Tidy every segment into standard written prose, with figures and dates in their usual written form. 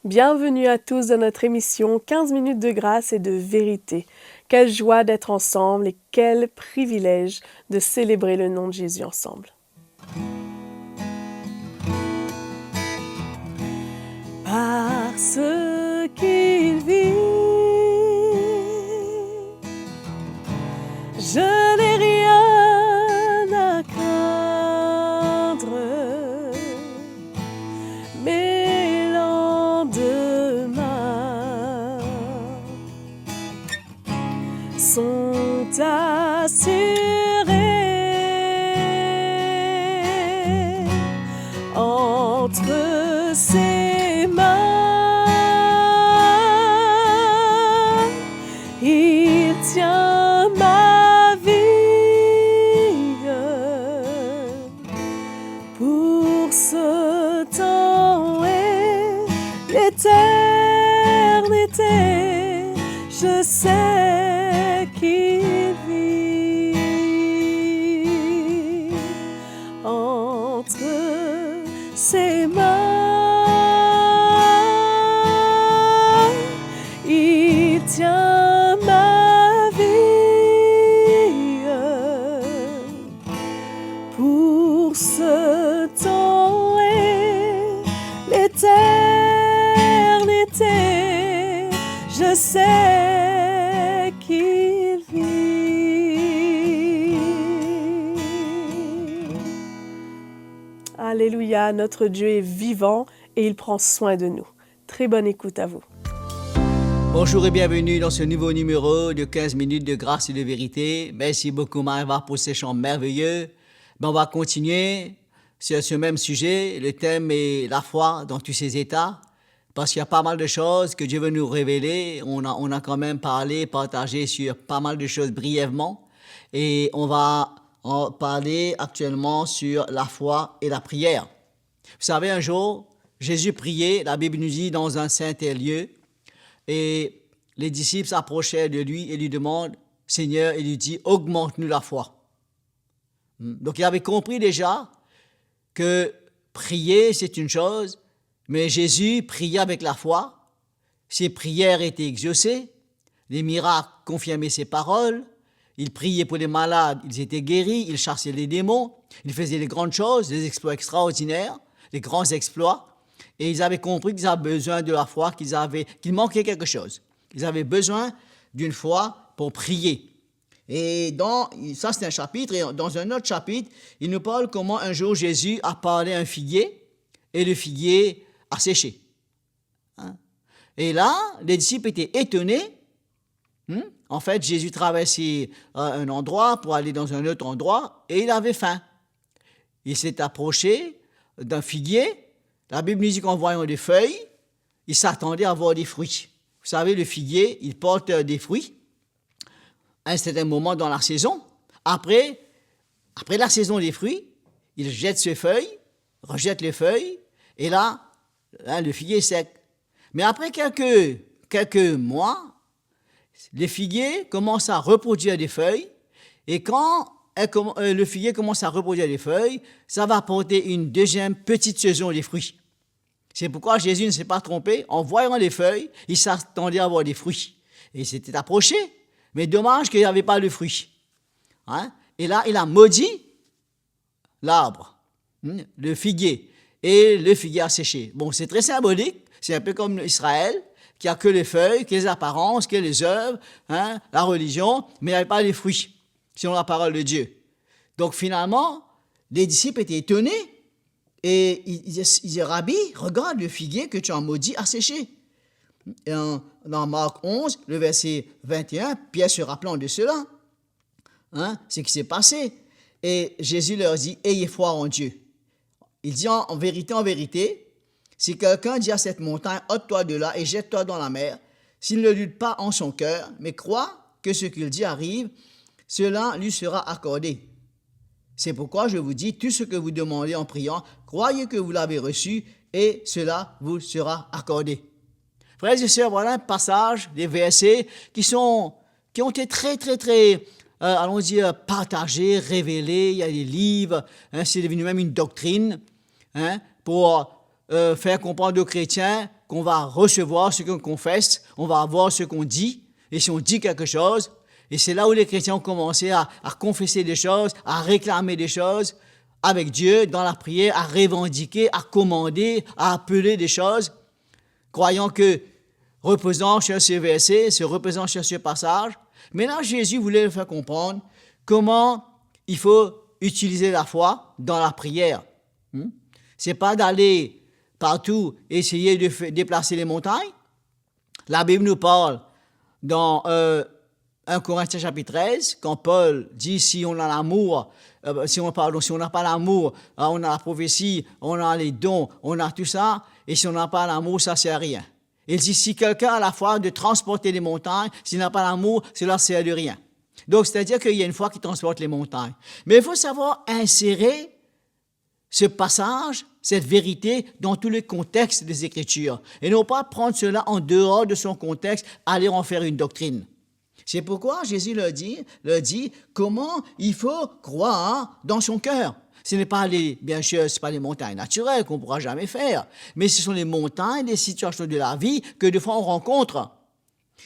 Bienvenue à tous dans notre émission 15 minutes de grâce et de vérité. Quelle joie d'être ensemble et quel privilège de célébrer le nom de Jésus ensemble. Parce qu'il vit, je n'ai rien à craindre. Mes lendemains sont assurés entre ses mains. Il tient ma vie pour ce temps et l'éternité. Je sais qu'il vit entre ses mains. Il tient ma vie pour ce temps et l'éternité. Je sais qu'il vit. Alléluia, notre Dieu est vivant et il prend soin de nous. Très bonne écoute à vous. Bonjour et bienvenue dans ce nouveau numéro de 15 minutes de grâce et de vérité. Merci beaucoup Maëva pour ces chants merveilleux. On va continuer sur ce même sujet. Le thème est la foi dans tous ses états. Parce qu'il y a pas mal de choses que Dieu veut nous révéler. On a quand même partagé sur pas mal de choses brièvement. Et on va en parler actuellement sur la foi et la prière. Vous savez, un jour, Jésus priait, la Bible nous dit, dans un saint lieu. Et les disciples s'approchaient de lui et lui demandent, Seigneur, il lui dit, augmente-nous la foi. Donc il avait compris déjà que prier, c'est une chose, mais Jésus priait avec la foi. Ses prières étaient exaucées, les miracles confirmaient ses paroles, il priait pour les malades, ils étaient guéris, il chassait les démons, il faisait les grandes choses, des exploits extraordinaires, des grands exploits. Et ils avaient compris qu'ils avaient besoin de la foi, qu'il manquait quelque chose. Ils avaient besoin d'une foi pour prier. Et ça c'est un chapitre, et dans un autre chapitre, il nous parle comment un jour Jésus a parlé à un figuier, et le figuier a séché. Et là, les disciples étaient étonnés. En fait, Jésus traversait un endroit pour aller dans un autre endroit, et il avait faim. Il s'est approché d'un figuier. La Bible nous dit qu'en voyant des feuilles, il s'attendait à voir des fruits. Vous savez, le figuier, il porte des fruits à un certain moment dans la saison. Après la saison des fruits, il jette ses feuilles, rejette les feuilles, et là, le figuier est sec. Mais après quelques mois, les figuiers commencent à reproduire des feuilles, et quand le figuier commence à reproduire des feuilles, ça va apporter une deuxième petite saison des fruits. C'est pourquoi Jésus ne s'est pas trompé. En voyant les feuilles, il s'attendait à avoir des fruits. Et il s'était approché, mais dommage qu'il n'y avait pas de fruits. Et là, il a maudit l'arbre, le figuier, et le figuier a séché. Bon, c'est très symbolique, c'est un peu comme Israël, qui a que les feuilles, que les apparences, que les œuvres, la religion, mais il n'y avait pas les fruits, selon la parole de Dieu. Donc finalement, les disciples étaient étonnés, et ils disaient, Rabbi, regarde le figuier que tu as maudit a séché. Et dans Marc 11, le verset 21, Pierre se rappelant de cela, ce qui s'est passé. Et Jésus leur dit, ayez foi en Dieu. Il dit en vérité, si quelqu'un dit à cette montagne, ôte-toi de là et jette-toi dans la mer, s'il ne lutte pas en son cœur, mais croit que ce qu'il dit arrive, cela lui sera accordé. C'est pourquoi je vous dis, tout ce que vous demandez en priant, croyez que vous l'avez reçu et cela vous sera accordé. Frères et sœurs, voilà un passage, des versets qui ont été très, très, très, allons dire, partagés, révélés. Il y a des livres, c'est devenu même une doctrine pour faire comprendre aux chrétiens qu'on va recevoir ce qu'on confesse, on va avoir ce qu'on dit, et si on dit quelque chose, et c'est là où les chrétiens ont commencé à confesser des choses, à réclamer des choses avec Dieu dans la prière, à revendiquer, à commander, à appeler des choses, croyant que, reposant sur ce verset, se reposant sur ce passage, maintenant Jésus voulait leur faire comprendre comment il faut utiliser la foi dans la prière. C'est pas d'aller partout essayer de déplacer les montagnes. La Bible nous parle dans 1 Corinthiens chapitre 13, quand Paul dit si on a l'amour, si on n'a pas l'amour, on a la prophétie, on a les dons, on a tout ça, et si on n'a pas l'amour, ça ne sert à rien. Il dit si quelqu'un a la foi de transporter les montagnes, s'il n'a pas l'amour, cela ne sert de rien. Donc, c'est-à-dire qu'il y a une foi qui transporte les montagnes. Mais il faut savoir insérer ce passage, cette vérité, dans tous les contextes des Écritures. Et non pas prendre cela en dehors de son contexte, aller en faire une doctrine. C'est pourquoi Jésus leur dit comment il faut croire dans son cœur. Ce n'est pas bien sûr, ce pas les montagnes naturelles qu'on ne pourra jamais faire, mais ce sont les montagnes, les situations de la vie que de fois on rencontre.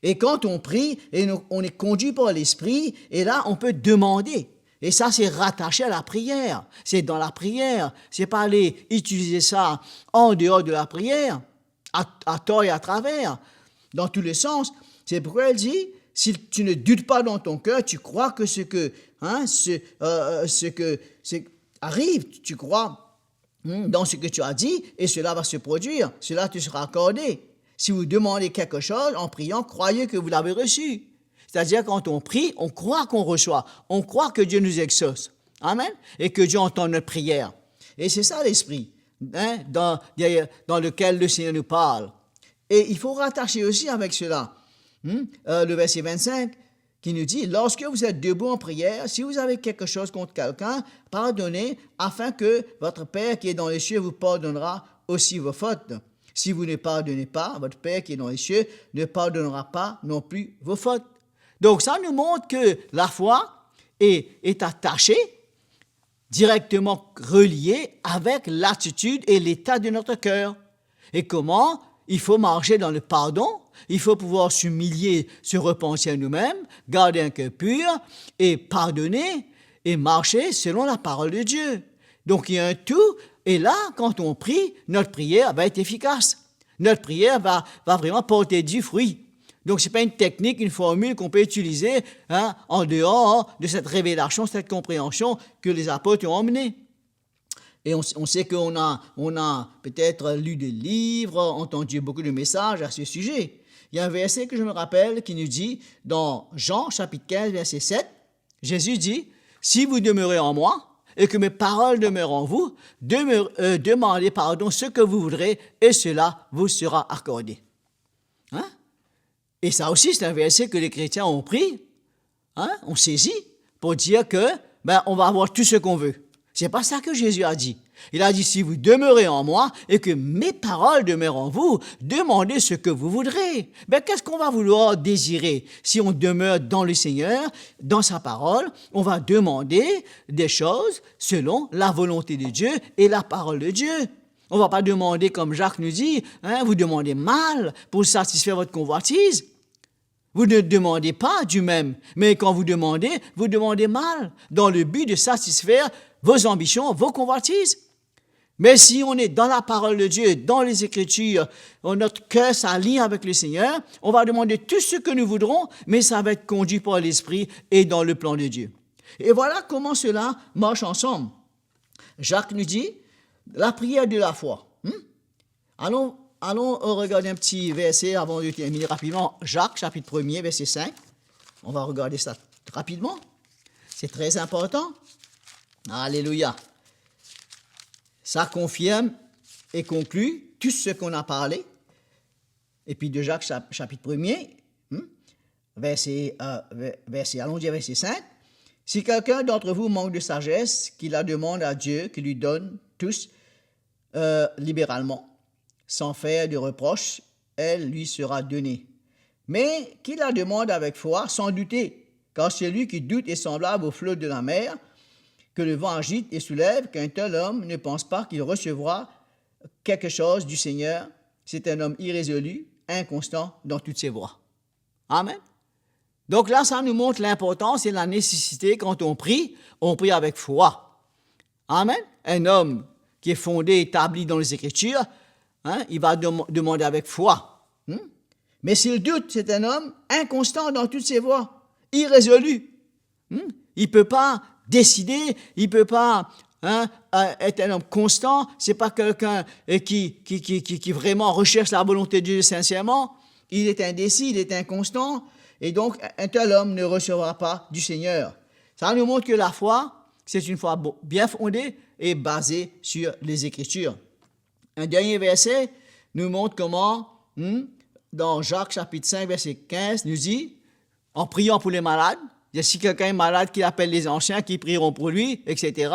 Et quand on prie, et on est conduit par l'Esprit, et là on peut demander. Et ça, c'est rattaché à la prière. C'est dans la prière. C'est pas aller utiliser ça en dehors de la prière, à tort et à travers, dans tous les sens. C'est pourquoi elle dit, si tu ne doutes pas dans ton cœur, tu crois que ce que arrive, tu crois dans ce que tu as dit, et cela va se produire. Cela te sera accordé. Si vous demandez quelque chose en priant, croyez que vous l'avez reçu. C'est-à-dire, quand on prie, on croit qu'on reçoit. On croit que Dieu nous exauce. Amen. Et que Dieu entend notre prière. Et c'est ça l'esprit dans lequel le Seigneur nous parle. Et il faut rattacher aussi avec cela le verset 25 qui nous dit « Lorsque vous êtes debout en prière, si vous avez quelque chose contre quelqu'un, pardonnez, afin que votre Père qui est dans les cieux vous pardonnera aussi vos fautes. Si vous ne pardonnez pas, votre Père qui est dans les cieux ne pardonnera pas non plus vos fautes. » Donc, ça nous montre que la foi est attachée, directement reliée avec l'attitude et l'état de notre cœur. Et comment il faut marcher dans le pardon, il faut pouvoir s'humilier, se repentir nous-mêmes, garder un cœur pur et pardonner et marcher selon la parole de Dieu. Donc, il y a un tout, et là, quand on prie, notre prière va être efficace. Notre prière va vraiment porter du fruit. Donc, ce n'est pas une technique, une formule qu'on peut utiliser en dehors de cette révélation, cette compréhension que les apôtres ont emmenée. Et on sait qu'on a peut-être lu des livres, entendu beaucoup de messages à ce sujet. Il y a un verset que je me rappelle qui nous dit, dans Jean chapitre 15, verset 7, Jésus dit, « Si vous demeurez en moi, et que mes paroles demeurent en vous, demandez pardon ce que vous voudrez, et cela vous sera accordé. » Et ça aussi, c'est un verset que les chrétiens ont pris, ont saisi, pour dire que on va avoir tout ce qu'on veut. C'est pas ça que Jésus a dit. Il a dit, si vous demeurez en moi et que mes paroles demeurent en vous, demandez ce que vous voudrez. Qu'est-ce qu'on va vouloir désirer? Si on demeure dans le Seigneur, dans sa parole, on va demander des choses selon la volonté de Dieu et la parole de Dieu. On ne va pas demander, comme Jacques nous dit, vous demandez mal pour satisfaire votre convoitise. Vous ne demandez pas du même, mais quand vous demandez mal, dans le but de satisfaire vos ambitions, vos convoitises. Mais si on est dans la parole de Dieu, dans les Écritures, notre cœur s'aligne avec le Seigneur, on va demander tout ce que nous voudrons, mais ça va être conduit par l'Esprit et dans le plan de Dieu. Et voilà comment cela marche ensemble. Jacques nous dit, la prière de la foi. Allons regarder un petit verset avant de terminer rapidement. Jacques, chapitre 1er, verset 5. On va regarder ça rapidement. C'est très important. Alléluia. Ça confirme et conclut tout ce qu'on a parlé. Et puis de Jacques, chapitre 1er, verset 5. Si quelqu'un d'entre vous manque de sagesse, qu'il la demande à Dieu, qu'il lui donne tous libéralement, sans faire de reproches, elle lui sera donnée. Mais qu'il la demande avec foi, sans douter, car celui qui doute est semblable au flot de la mer, que le vent agite et soulève, qu'un tel homme ne pense pas qu'il recevra quelque chose du Seigneur. c'est un homme irrésolu, inconstant dans toutes ses voies. Amen. Donc là, ça nous montre l'importance et la nécessité, quand on prie avec foi. Amen. Un homme qui est fondé, établi dans les Écritures, il va demander avec foi. Mais s'il doute, c'est un homme inconstant dans toutes ses voies, irrésolu. Il ne peut pas décider, il ne peut pas être un homme constant. Ce n'est pas quelqu'un qui vraiment recherche la volonté de Dieu sincèrement. Il est indécis, il est inconstant. Et donc, un tel homme ne recevra pas du Seigneur. Ça nous montre que la foi, c'est une foi bien fondée et basée sur les Écritures. Un dernier verset nous montre comment, dans Jacques chapitre 5, verset 15, nous dit, en priant pour les malades, si quelqu'un est malade, qu'il appelle les anciens, qui prieront pour lui, etc.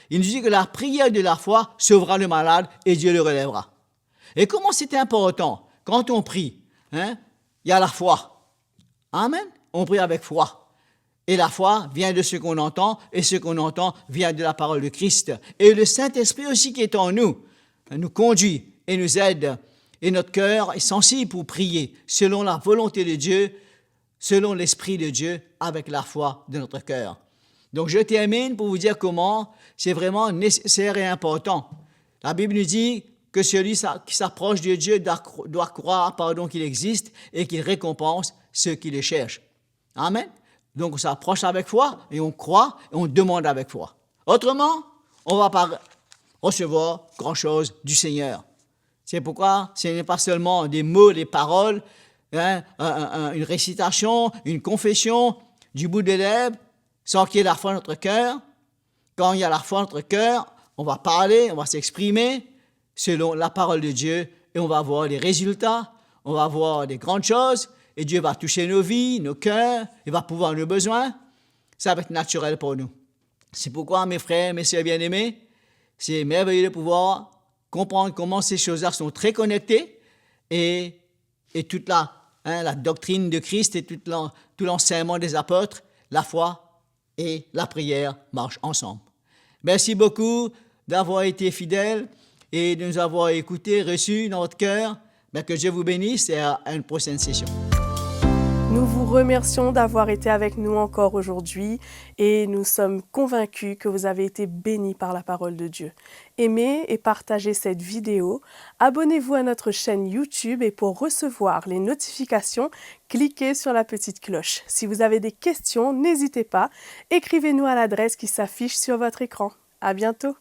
Il nous dit que la prière de la foi sauvera le malade et Dieu le relèvera. Et comment c'est important? Quand on prie, il y a la foi. Amen. On prie avec foi. Et la foi vient de ce qu'on entend, et ce qu'on entend vient de la parole de Christ. Et le Saint-Esprit aussi qui est en nous conduit et nous aide. Et notre cœur est sensible pour prier selon la volonté de Dieu, selon l'Esprit de Dieu, avec la foi de notre cœur. Donc je termine pour vous dire comment c'est vraiment nécessaire et important. La Bible nous dit que celui qui s'approche de Dieu doit croire qu'il existe et qu'il récompense ceux qui le cherchent. Amen. Donc on s'approche avec foi et on croit et on demande avec foi. Autrement, on ne va pas recevoir grand-chose du Seigneur. C'est pourquoi ce n'est pas seulement des mots, des paroles, une récitation, une confession du bout des lèvres, sans qu'il y ait la foi dans notre cœur. Quand il y a la foi dans notre cœur, on va parler, on va s'exprimer selon la parole de Dieu et on va voir les résultats, on va voir des grandes choses et Dieu va toucher nos vies, nos cœurs, il va pouvoir nos besoins. Ça va être naturel pour nous. C'est pourquoi, mes frères, mes sœurs bien-aimés, c'est merveilleux de pouvoir comprendre comment ces choses-là sont très connectées et toute la doctrine de Christ et tout l'enseignement des apôtres, la foi et la prière marchent ensemble. Merci beaucoup d'avoir été fidèles et de nous avoir écoutés, reçus dans votre cœur. Que Dieu vous bénisse et à une prochaine session. Nous vous remercions d'avoir été avec nous encore aujourd'hui et nous sommes convaincus que vous avez été bénis par la parole de Dieu. Aimez et partagez cette vidéo, abonnez-vous à notre chaîne YouTube et pour recevoir les notifications, cliquez sur la petite cloche. Si vous avez des questions, n'hésitez pas, écrivez-nous à l'adresse qui s'affiche sur votre écran. À bientôt!